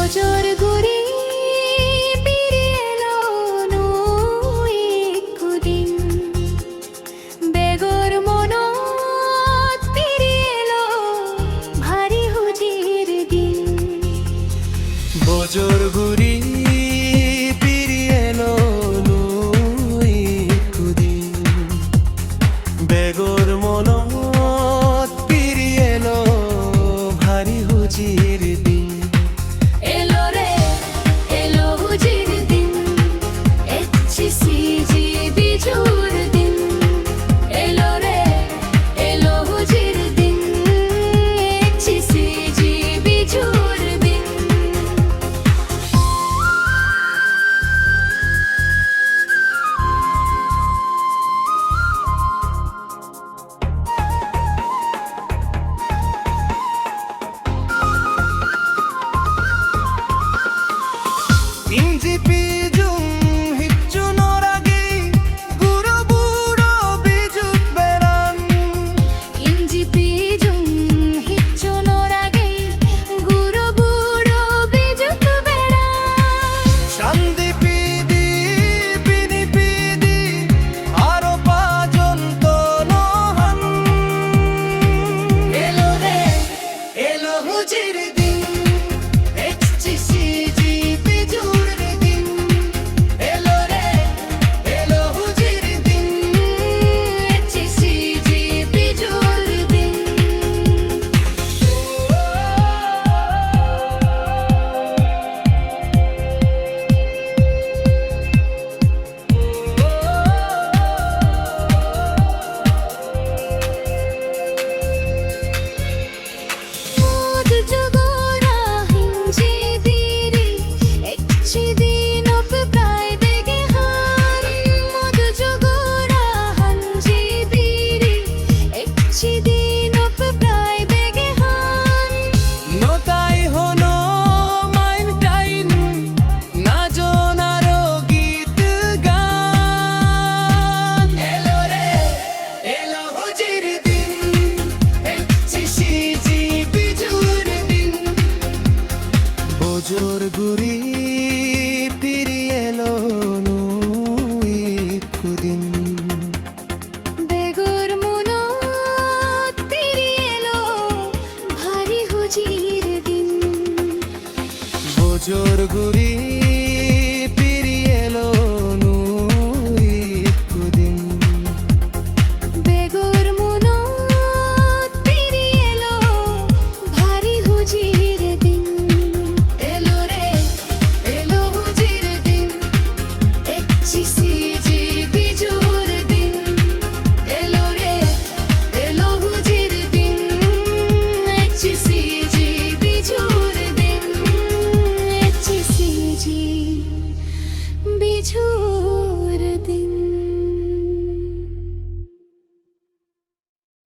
বজর গুরি পিরিয়ে এলো নই কুদিন বেগর মনত পিরিয়ে এলো ভারী হুজির দিন বজর গুরি পিরিয়ে এলো নই কুদিন বেগর মনত পিরিয়ে এলো ভারী হুজির দিন Inji pijung hiccu noragi guru buro bijuk beran Inji pijung hiccu noragi guru buro bijuk beran Shandi pidi pini pidi aro pajon tonohan Elo re elo hujir din HCCG বজর গুরি পিরিয়ে এলো নই কুদিন বেগর মনত পিরিয়ে এলো ভারী হুজির দিন বজর গুরি